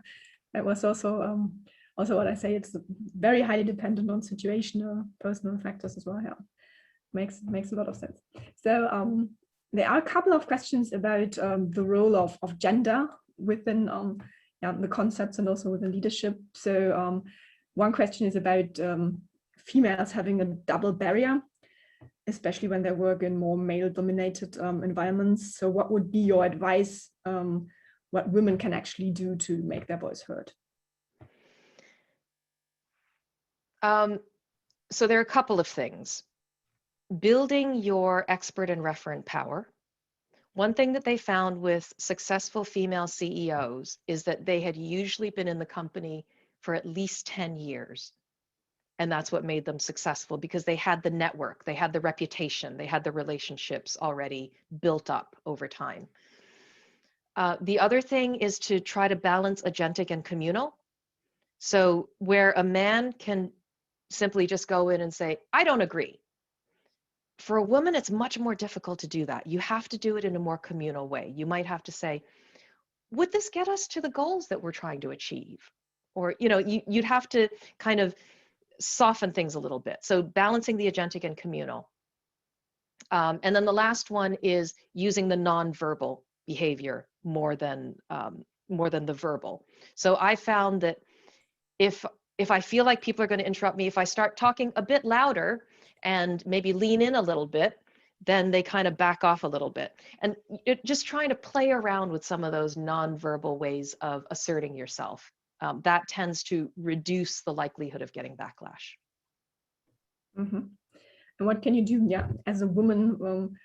that was also what I say. It's very highly dependent on situational, personal factors as well. Yeah, makes a lot of sense. So there are a couple of questions about the role of gender within the concepts and also within leadership. So one question is about females having a double barrier, especially when they work in more male-dominated environments. So what would be your advice, what women can actually do to make their voice heard? So there are a couple of things. Building your expert and referent power. One thing that they found with successful female CEOs is that they had usually been in the company for at least 10 years. And that's what made them successful, because they had the network, they had the reputation, they had the relationships already built up over time. The other thing is to try to balance agentic and communal. So where a man can simply just go in and say, I don't agree. For a woman, it's much more difficult to do that. You have to do it in a more communal way. You might have to say, would this get us to the goals that we're trying to achieve? Or, you know, you'd have to kind of soften things a little bit. So balancing the agentic and communal. And then the last one is using the nonverbal behavior more than the verbal. So I found that if I feel like people are going to interrupt me, if I start talking a bit louder and maybe lean in a little bit, then they kind of back off a little bit. And just trying to play around with some of those nonverbal ways of asserting yourself. That tends to reduce the likelihood of getting backlash. Mm-hmm. And what can you do, as a woman,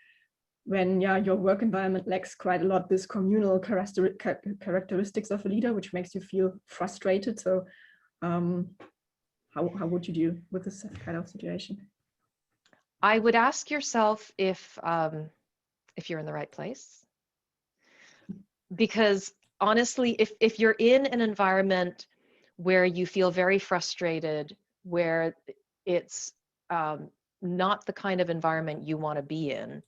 when your work environment lacks quite a lot this communal characteristics of a leader, which makes you feel frustrated? So how would you deal with this kind of situation? I would ask yourself if you're in the right place. Because honestly, if you're in an environment where you feel very frustrated, where it's not the kind of environment you want to be in,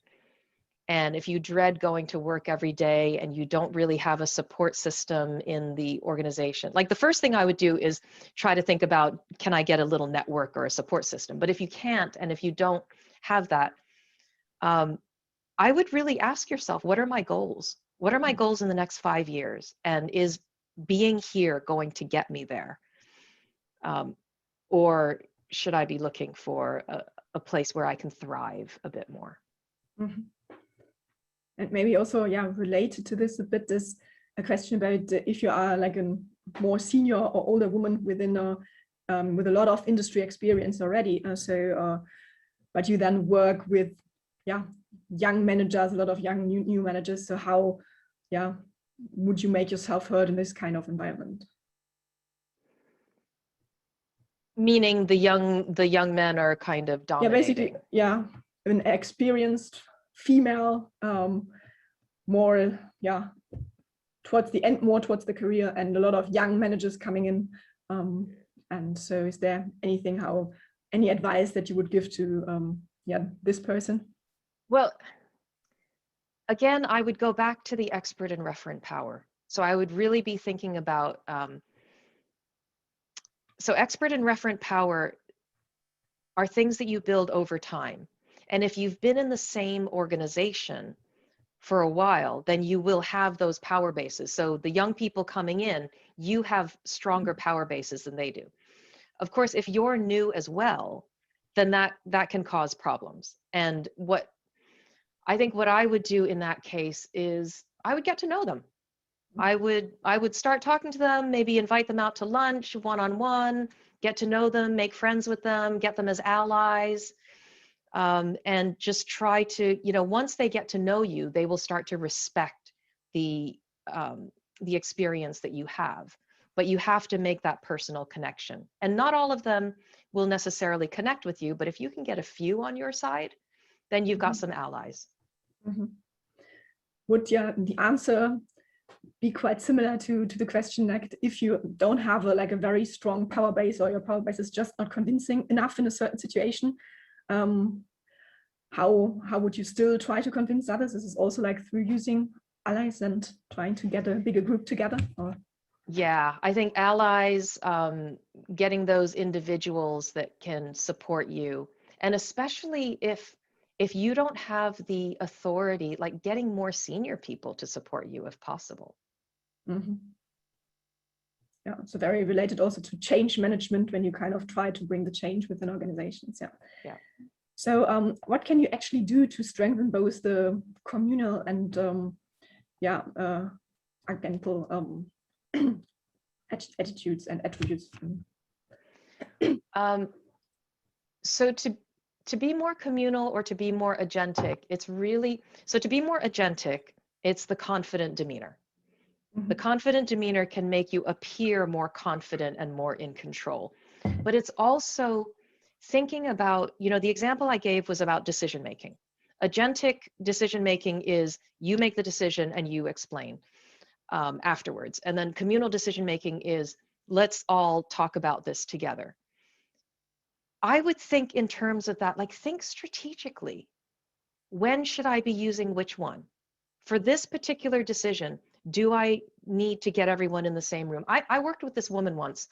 and if you dread going to work every day and you don't really have a support system in the organization, like the first thing I would do is try to think about, can I get a little network or a support system? But if you can't, and if you don't have that, I would really ask yourself, what are my goals? What are my goals in the next 5 years? And is being here going to get me there? Or should I be looking for a place where I can thrive a bit more? Mm-hmm. And maybe also, related to this a bit is a question about if you are like a more senior or older woman within with a lot of industry experience already. But you then work with, young managers, a lot of young new managers. So how, would you make yourself heard in this kind of environment? Meaning the young men are kind of dominating. Yeah, basically, an experienced female, more, towards the end, more towards the career, and a lot of young managers coming in. And so is there any advice that you would give to this person? Well, again, I would go back to the expert and referent power. So I would really be thinking about, so expert and referent power are things that you build over time. And if you've been in the same organization for a while, then you will have those power bases. So the young people coming in, you have stronger power bases than they do. Of course, if you're new as well, then that can cause problems. And what I would do in that case is I would get to know them. I would start talking to them, maybe invite them out to lunch, one-on-one, get to know them, make friends with them, get them as allies, and just try to, once they get to know you, they will start to respect the experience that you have. But you have to make that personal connection. And not all of them will necessarily connect with you, but if you can get a few on your side, then you've got some allies. Mm-hmm. Would the answer be quite similar to the question, like if you don't have a very strong power base, or your power base is just not convincing enough in a certain situation, how would you still try to convince others? Is this also like through using allies and trying to get a bigger group together? Or? Yeah, I think allies, getting those individuals that can support you, and especially if you don't have the authority, like getting more senior people to support you if possible. Mm-hmm. Yeah, so very related also to change management when you kind of try to bring the change within organizations. Yeah. Yeah. So what can you actually do to strengthen both the communal and agentical attitudes and attributes? So to be more communal or to be more agentic, it's really, so to be more agentic, it's the confident demeanor. The confident demeanor can make you appear more confident and more in control. But it's also thinking about, you know, the example I gave was about decision making. Agentic decision making is you make the decision and you explain afterwards. And then communal decision making is let's all talk about this together. I would think in terms of that, like think strategically. When should I be using which one? For this particular decision, do I need to get everyone in the same room? I worked with this woman once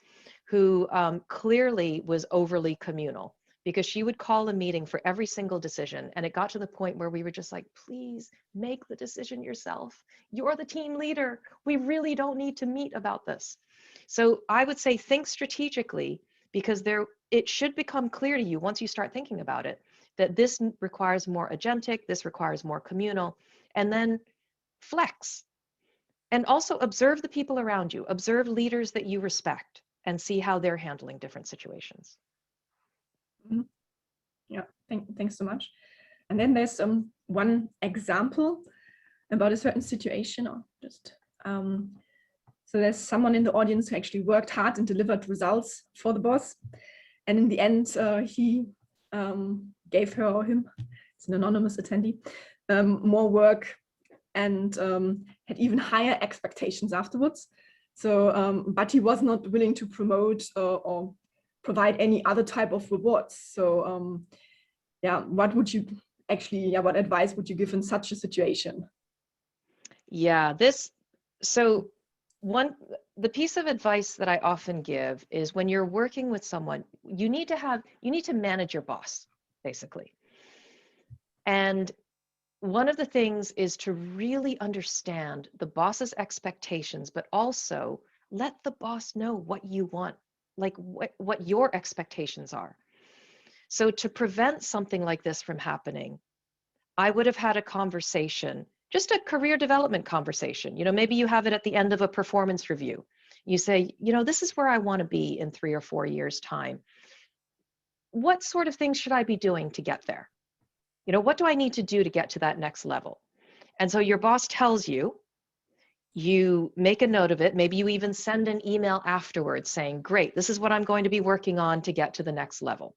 who clearly was overly communal because she would call a meeting for every single decision. And it got to the point where we were just like, please make the decision yourself. You're the team leader. We really don't need to meet about this. So I would say think strategically, because it should become clear to you once you start thinking about it, that this requires more agentic, this requires more communal, and then flex. And also observe the people around you, observe leaders that you respect and see how they're handling different situations. Yeah, thanks so much. And then there's one example about a certain situation, or just so there's someone in the audience who actually worked hard and delivered results for the boss. And in the end, he gave her or him, it's an anonymous attendee, more work and had even higher expectations afterwards. So, but he was not willing to promote or provide any other type of rewards. So, yeah, what would you actually, what advice would you give in such a situation? Yeah, the piece of advice that I often give is when you're working with someone, you need to manage your boss, basically. And one of the things is to really understand the boss's expectations, but also let the boss know what you want, like what your expectations are. So to prevent something like this from happening, I would have had a conversation, just a career development conversation. You know, maybe you have it at the end of a performance review. You say, you know, this is where I want to be in 3 or 4 years' time. What sort of things should I be doing to get there? You know, what do I need to do to get to that next level? And so your boss tells you, you make a note of it. Maybe you even send an email afterwards saying, great, this is what I'm going to be working on to get to the next level.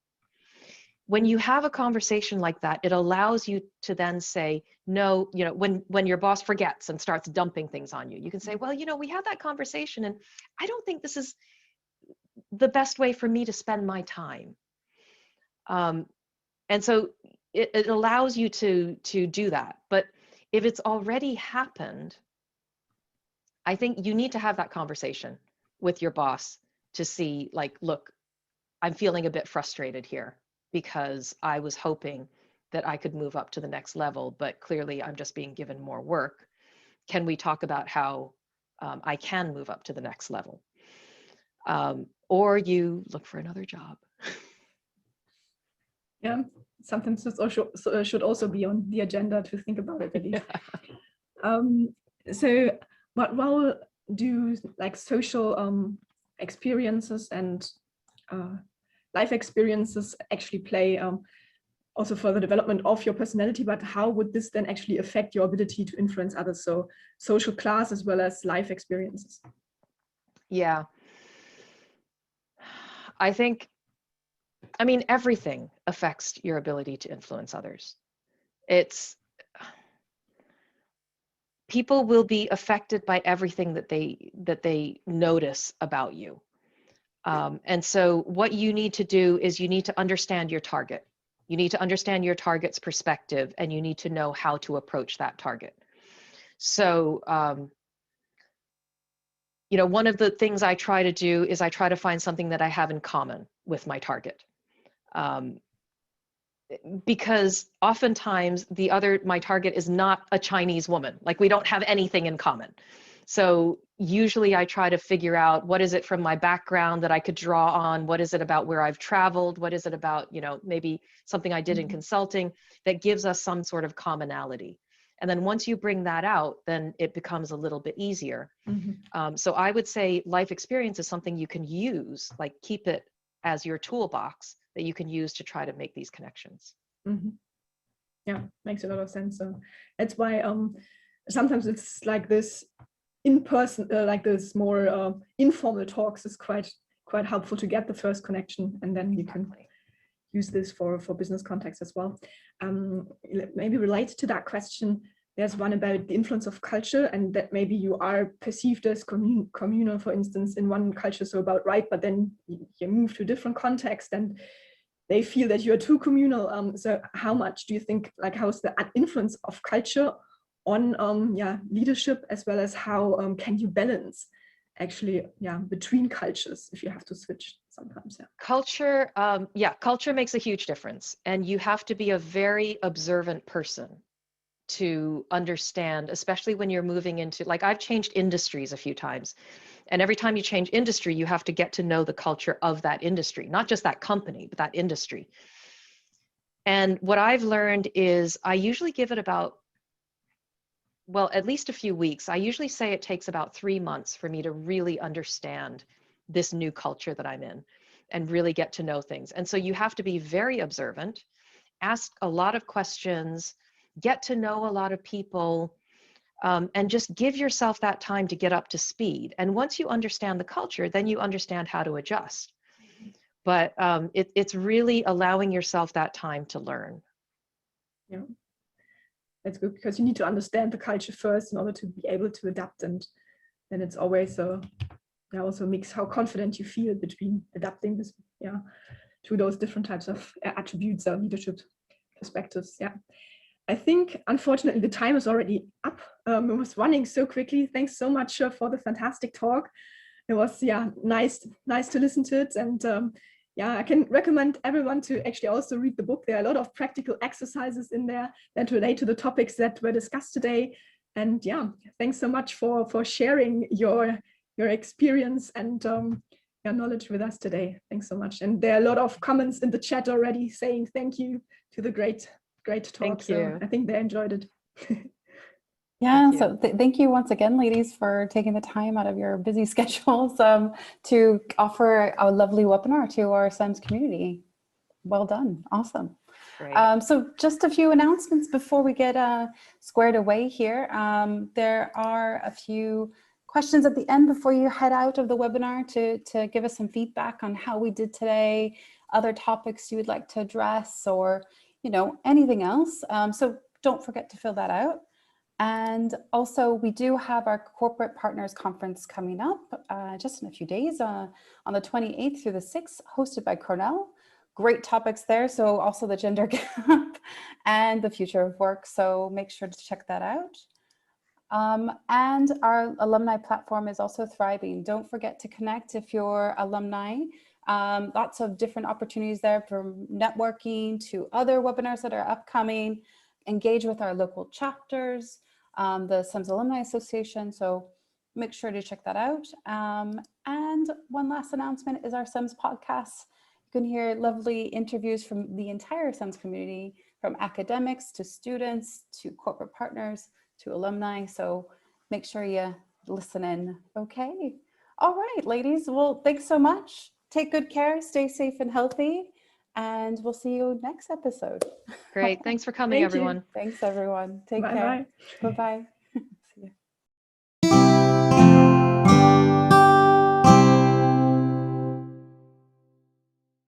When you have a conversation like that, it allows you to then say, no, you know, when your boss forgets and starts dumping things on you, you can say, well, you know, we had that conversation and I don't think this is the best way for me to spend my time. And so it allows you to do that. But if it's already happened, I think you need to have that conversation with your boss to see, like, look, I'm feeling a bit frustrated here because I was hoping that I could move up to the next level, but clearly I'm just being given more work. Can we talk about how I can move up to the next level? Or you look for another job. Yeah, sometimes this also should also be on the agenda to think about it at least. Yeah. So what role do like social experiences and life experiences actually play also for the development of your personality, but how would this then actually affect your ability to influence others? So social class as well as life experiences. Yeah. I mean, everything affects your ability to influence others. People will be affected by everything that they notice about you. And so what you need to do is you need to understand your target. You need to understand your target's perspective, and you need to know how to approach that target. So, you know, one of the things I try to do is I try to find something that I have in common with my target. Because oftentimes my target is not a Chinese woman. Like, we don't have anything in common. So usually I try to figure out what is it from my background that I could draw on, what is it about where I've traveled, what is it about, maybe something I did in consulting that gives us some sort of commonality. And then once you bring that out, then it becomes a little bit easier. So I would say life experience is something you can use, like keep it as your toolbox that you can use to try to make these connections. Yeah, makes a lot of sense. So that's why sometimes it's like this in person, like this more informal talks is quite helpful to get the first connection, and then you can use this for business context as well. Maybe related to that question, there's one about the influence of culture, and that maybe you are perceived as communal, for instance, in one culture, so about right, but then you move to a different context and they feel that you're too communal. So how much do you think, like, how's the influence of culture on leadership, as well as how can you balance actually between cultures if you have to switch sometimes? Culture makes a huge difference, and you have to be a very observant person to understand, especially when you're moving into, like, I've changed industries a few times, and every time you change industry, you have to get to know the culture of that industry, not just that company, but that industry. And what I've learned is I usually give it about, well, at least a few weeks. I usually say it takes about 3 months for me to really understand this new culture that I'm in and really get to know things. And so you have to be very observant, ask a lot of questions, get to know a lot of people, and just give yourself that time to get up to speed. And once you understand the culture, then you understand how to adjust. But it's really allowing yourself that time to learn. Yeah, that's good, because you need to understand the culture first in order to be able to adapt. And then it's always also mix how confident you feel between adapting this to those different types of attributes or leadership perspectives. I think, unfortunately, the time is already up. It was running so quickly. Thanks so much for the fantastic talk. It was nice to listen to it. And I can recommend everyone to actually also read the book. There are a lot of practical exercises in there that relate to the topics that were discussed today. And thanks so much for sharing your experience and your knowledge with us today. Thanks so much. And there are a lot of comments in the chat already saying thank you to the great talk. Thank you. So I think they enjoyed it. So thank you once again, ladies, for taking the time out of your busy schedules to offer a lovely webinar to our CEMS community. Well done. Awesome. Great. So just a few announcements before we get squared away here. There are a few questions at the end before you head out of the webinar to give us some feedback on how we did today, other topics you would like to address, or anything else. So don't forget to fill that out. And also, we do have our Corporate Partners Conference coming up just in a few days on the 28th through the 6th, hosted by Cornell. Great topics there. So also the gender gap and the future of work. So make sure to check that out. And our alumni platform is also thriving. Don't forget to connect if you're alumni. Lots of different opportunities there, from networking to other webinars that are upcoming. Engage with our local chapters, the CEMS Alumni Association. So make sure to check that out. And one last announcement is our CEMS podcast. You can hear lovely interviews from the entire CEMS community, from academics to students to corporate partners to alumni. So make sure you listen in. Okay. All right, ladies. Well, thanks so much. Take good care, stay safe and healthy, and we'll see you next episode. Great. Thanks for coming, everyone. Thanks, everyone. Take care. Bye-bye. Bye-bye.